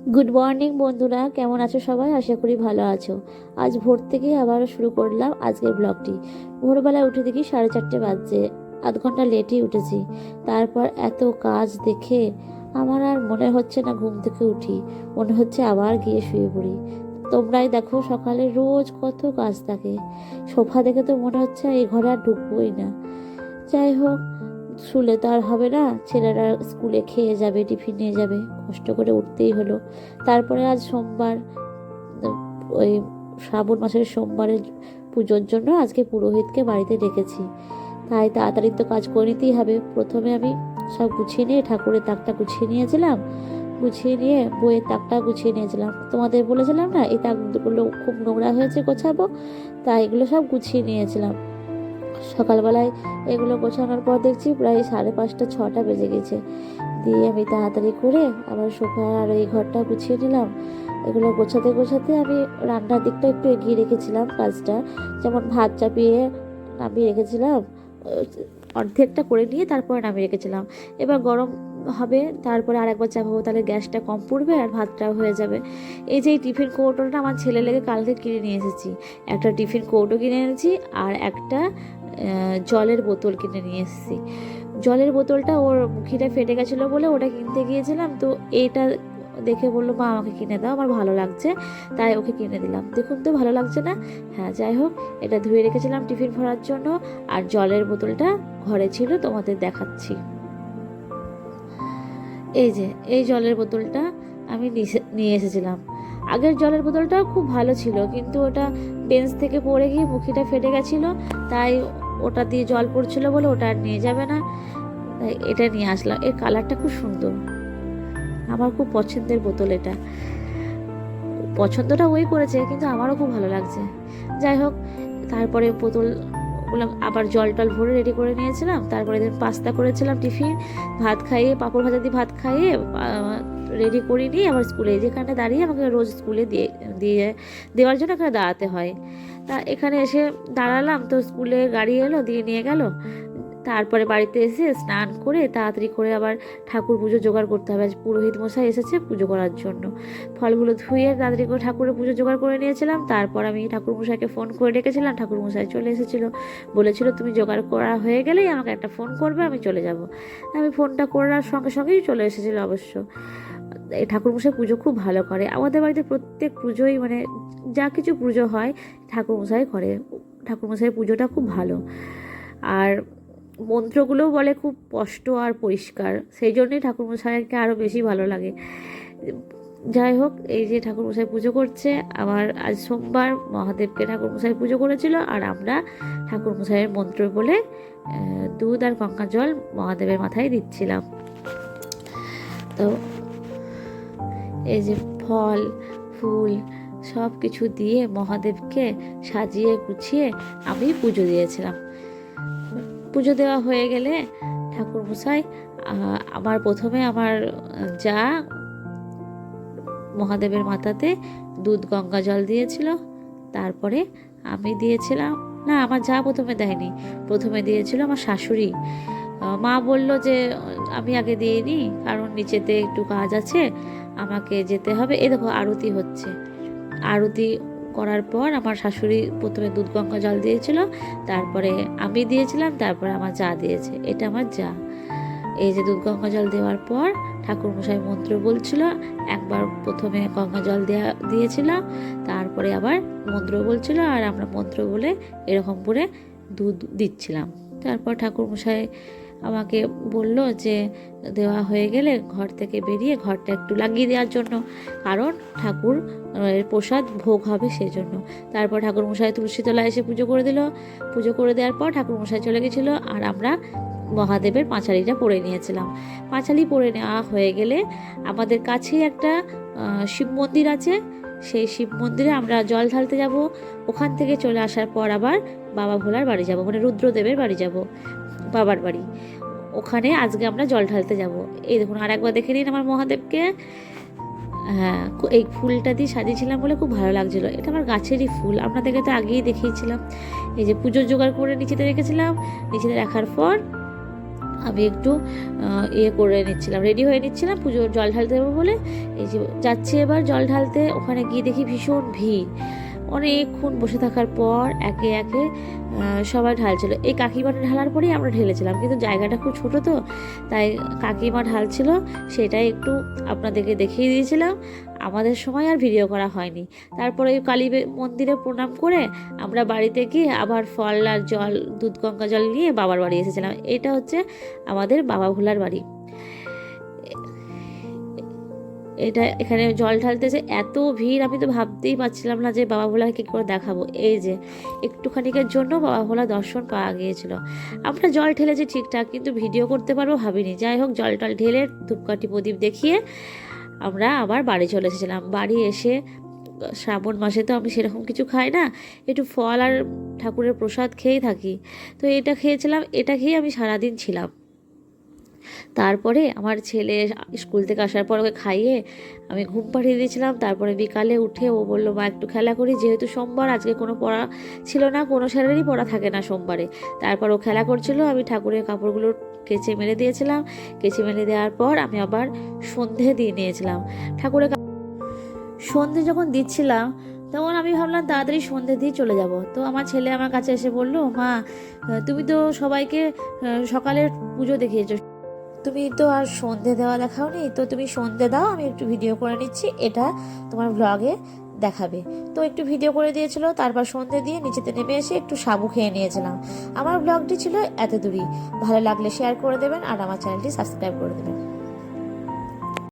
Good morning বন্ধুরা, কেমন আছো সবাই? আশা করি ভালো আছো। আজ ভোর থেকে আবারও শুরু করলাম আজকের ব্লগটি। ভোরবেলায় উঠে দেখি 4:30 বাজছে। আধ ঘন্টা লেটই উঠেছি। তারপর এত কাজ দেখে আমার আর মনে হচ্ছে না ঘুম থেকে উঠি, মনে হচ্ছে আবার গিয়ে শুয়ে পড়ি। তোমরাই দেখো, সকালে রোজ কত কাজ থাকে। সোফা দেখে তো মনে হচ্ছে এই ঘরে আর ঢুকবোই না। যাই হোক, শুলে তো আর হবে না, ছেলেরা স্কুলে খেয়ে যাবে, টিফিন নিয়ে যাবে, কষ্ট করে উঠতেই হলো। তারপরে আজ সোমবার, ওই শ্রাবণ মাসের সোমবারের পুজোর জন্য আজকে পুরোহিতকে বাড়িতে ডেকেছি। তাই তাড়াতাড়ি তো কাজ করে নিতেই হবে। প্রথমে আমি সব গুছিয়ে নিয়ে ঠাকুরের তাকটা গুছিয়ে নিয়েছিলাম, গুছিয়ে নিয়ে বইয়ের তাকটা গুছিয়ে নিয়েছিলাম। তোমাদের বলেছিলাম না এই তাকগুলো খুব নোংরা হয়েছে, গোছাবো, তাই এগুলো সব গুছিয়ে নিয়েছিলাম। সকালবেলায় এগুলো গোছানোর পর দেখছি প্রায় 5:30 6টা বেজে গেছে। দিয়ে আমি তাড়াতাড়ি করে আবার সোফা আর এই ঘরটা গুছিয়ে নিলাম। এগুলো গোছাতে গোছাতে আমি রান্নার দিকটা একটু এগিয়ে রেখেছিলাম কাজটা। যেমন ভাত চাপিয়ে নামিয়ে রেখেছিলাম, অর্ধেকটা করে নিয়ে তারপরে নামিয়ে রেখেছিলাম। এবার গরম হবে, তারপরে আরেকবার চাপাবো, তাহলে গ্যাসটা কম পড়বে আর ভাতটাও হয়ে যাবে। এই যে এই টিফিন কৌটোটা আমার ছেলে লেগে কালকে কিনে নিয়ে এসেছি। একটা টিফিন কৌটো কিনে এনেছি আর একটা জলের বোতল কিনে নিয়ে এসেছি। জলের বোতলটা ওর মুখিটা ফেটে গেছিলো বলে ওটা কিনতে গিয়েছিলাম, তো এইটা দেখে বললো মা আমাকে কিনে দাও, আমার ভালো লাগছে, তাই ওকে কিনে দিলাম। দেখুন তো ভালো লাগছে না? হ্যাঁ, যাই হোক, এটা ধুয়ে রেখেছিলাম টিফিন ভরার জন্য। আর জলের বোতলটা ঘরে ছিল, তোমাদের দেখাচ্ছি। এই যে এই জলের বোতলটা আমি নিয়ে এসেছিলাম। আগের জলের বোতলটাও খুব ভালো ছিল, কিন্তু ওটা বেঞ্চ থেকে পড়ে গিয়ে মুখিটা ফেটে গেছিলো, তাই ওটা দিয়ে জল পড়ছিল বলে ওটা আর নিয়ে যাবে না, তাই এটা নিয়ে আসলাম। এর কালারটা খুব সুন্দর, আমার খুব পছন্দের বোতল এটা। পছন্দটা ওই করেছে, কিন্তু আমারও খুব ভালো লাগছে। যাই হোক, তারপরে বোতলগুলো আবার জল টল ভরে রেডি করে নিয়েছিলাম। তারপরে পাস্তা করেছিলাম টিফিন, ভাত খাইয়ে, পাঁপড় ভাজা দিয়ে ভাত খাইয়ে রেডি করে নিয়ে আবার স্কুলে, যেখানে দাঁড়িয়ে আমাকে রোজ স্কুলে দিয়ে দেওয়ার জন্য এখানে দাঁড়াতে হয়। তা এখানে এসে দাঁড়ালাম, তো স্কুলে গাড়ি এলো, দিয়ে নিয়ে গেল। তারপরে বাড়িতে এসে স্নান করে তাড়াতাড়ি করে আবার ঠাকুর পুজো জোগাড় করতে হবে। আজ পুরোহিত মশাই এসেছে পুজো করার জন্য। ফলগুলো ধুয়ে তাড়াতাড়ি করে ঠাকুরের পুজো জোগাড় করে নিয়েছিলাম। তারপর আমি ঠাকুর মশাইকে ফোন করে ডেকেছিলাম, ঠাকুর মশাই চলে এসেছিলো। বলেছিল তুমি জোগাড় করা হয়ে গেলেই আমাকে একটা ফোন করবে, আমি চলে যাব। আমি ফোনটা করার সঙ্গে সঙ্গেই চলে এসেছিলো অবশ্য। এই ঠাকুরমশাই পুজো খুব ভালো করে। আমাদের বাড়িতে প্রত্যেক পুজোই, মানে যা কিছু পুজো হয় ঠাকুরমশাই করে। ঠাকুরমশাই পুজোটা খুব ভালো। আর মন্ত্রগুলোও বলে খুব স্পষ্ট আর পরিষ্কার, সেই জন্যই ঠাকুরমশাইকে আরও বেশি ভালো লাগে। যাই হোক, এই যে ঠাকুরমশাই পুজো করছে, আবার আজ সোমবার মহাদেবকে ঠাকুরমশাই পুজো করেছিল, আর আমরা ঠাকুরমশাইয়ের মন্ত্র বলে দুধ আর গঙ্গা জল মহাদেবের মাথায় দিচ্ছিলাম। তো এই যে ফল ফুল সব কিছু দিয়ে মহাদেবকে সাজিয়ে গুছিয়ে আমি পুজো দিয়েছিলাম। পুজো দেওয়া হয়ে গেলে ঠাকুরমশাই প্রথমে আমার যা মহাদেবের মাথাতে দুধ গঙ্গা জল দিয়েছিল, তারপরে আমি দিয়েছিলাম। না, আমার যা প্রথমে দেয়নি, প্রথমে দিয়েছিল আমার শাশুড়ি। মা বলল যে আমি আগে দিইনি, কারণ নিচেতে একটু কাজ আছে, আমাকে যেতে হবে। এই দেখো আরতি হচ্ছে। আরতি করার পর আমার শাশুড়ি প্রথমে দুধ গঙ্গা জল দিয়েছিল, তারপরে আমি দিয়েছিলাম, তারপরে আমার যা দিয়েছে। এটা আমার যা। এই যে দুধ গঙ্গা জল দেওয়ার পর ঠাকুরমশাই মন্ত্র বলছিল। একবার প্রথমে গঙ্গা জল দিয়েছিলাম, তারপরে আবার মন্ত্র বলছিল, আর আমরা মন্ত্র বলে এরকম করে দুধ দিচ্ছিলাম। তারপর ঠাকুরমশাই আমাকে বলল যে দেওয়া হয়ে গেলে ঘর থেকে বেরিয়ে ঘরটা একটু লাগিয়ে দেওয়ার জন্য, কারণ ঠাকুর প্রসাদ ভোগ হবে সেই জন্য। তারপর ঠাকুরমশাই তুলসী তলায় এসে পুজো করে দিল। পুজো করে দেওয়ার পর ঠাকুরমশাই চলে গেছিলো, আর আমরা মহাদেবের পাঁচালিটা পরে নিয়েছিলাম। পাঁচালি পরে নেওয়া হয়ে গেলে আমাদের কাছেই একটা শিব মন্দির আছে, সেই শিব মন্দিরে আমরা জল ঢালতে যাব। ওখান থেকে চলে আসার পর আবার বাবা ভোলার বাড়ি যাব, মানে রুদ্রদেবের বাড়ি যাব, বাবার বাড়ি। ওখানে আজকে আমরা জল ঢালতে যাব। এই দেখুন, আর একবার দেখে নিন আমার মহাদেবকে। হ্যাঁ, এই ফুলটা দিয়ে সাজিয়েছিলাম বলে খুব ভালো লাগছিলো। এটা আমার গাছেরই ফুল, আপনাদেরকে তো আগেই দেখিয়েছিলাম। এই যে পুজোর জোগাড় করে নিচেতে রেখেছিলাম। নিচেতে রাখার পর আমি একটু ইয়ে করে নিচ্ছিলাম, রেডি হয়ে নিচ্ছিলাম পুজোর জল ঢালতে দেবো বলে। এই যে যাচ্ছি এবার জল ঢালতে, ওখানে গিয়ে দেখি ভীষণ ভিড়। অনেকক্ষণ বসে থাকার পর একে একে সবাই ঢালছিল। এই কাকিমা ঢালার পরেই আমরা ঢেলেছিলাম, কিন্তু জায়গাটা খুব ছোট তো, তাই কাকিমা ঢালছিল সেটাই একটু আপনাদেরকে দেখিয়ে দিয়েছিলাম। আমাদের সময় আর ভিডিও করা হয়নি। তারপরে ওই কালী মন্দিরে প্রণাম করে আমরা বাড়িতে গিয়ে আবার ফল আর জল, দুধ গঙ্গা জল নিয়ে বাবার বাড়ি এসেছিলাম। এটা হচ্ছে আমাদের বাবা ভোলার বাড়ি। এটা এখানে জল ঢালতেছে এত ভিড়, আমি তো ভাবতেই পারছিলাম না যে বাবা ভোলাকে কী করে দেখাবো। এই যে একটুখানিকের জন্য বাবা ভোলা দর্শন পাওয়া গিয়েছিল। আমরা জল ঢেলেছি ঠিকঠাক, কিন্তু ভিডিও করতে পারবো ভাবিনি। যাই হোক, জল টল ঢেলে ধূপকাঠি প্রদীপ দেখিয়ে আমরা আবার বাড়ি চলে এসেছিলাম। বাড়ি এসে শ্রাবণ মাসে তো আমি সেরকম কিছু খাই না, একটু ফল আর ঠাকুরের প্রসাদ খেয়েই থাকি। তো এটা খেয়েছিলাম, এটা খেয়ে আমি সারাদিন ছিলাম। তারপরে আমার ছেলে স্কুল থেকে আসার পর ওকে খাইয়ে আমি ঘুম পাড়িয়ে দিয়েছিলাম। তারপরে বিকালে উঠে ও বললো, মা একটু খেলা করি, যেহেতু সোমবার আজকে কোনো পড়া ছিল না, কোনো স্যারেরই পড়া থাকে না সোমবারে। তারপর ও খেলা করছিল, আমি ঠাকুরের কাপড়গুলো কেচে মেলে দিয়েছিলাম। কেচে মেলে দেওয়ার পর আমি আবার সন্ধে দিয়ে নিয়েছিলাম। ঠাকুরের সন্ধে যখন দিচ্ছিলাম তখন আমি ভাবলাম তাড়াতাড়ি সন্ধে দিয়ে চলে যাব। তো আমার ছেলে আমার কাছে এসে বলল, মা তুমি তো সবাইকে সকালের পুজো দেখিয়েছো, তুমি তো আর সন্ধে দেওয়া দেখাওনি, তো তুমি সন্ধে দাও, আমি একটু ভিডিও করে নিচ্ছি, এটা তোমার ব্লগে দেখাবে। তো একটু ভিডিও করে দিয়েছিল। তারপর সন্ধে দিয়ে নিচেতে নেমে এসে একটু সাবু খেয়ে নিয়েছিলাম। আমার ব্লগটি ছিল এত দূরই। ভালো লাগলে শেয়ার করে দেবেন আর আমার চ্যানেলটি সাবস্ক্রাইব করে দেবেন।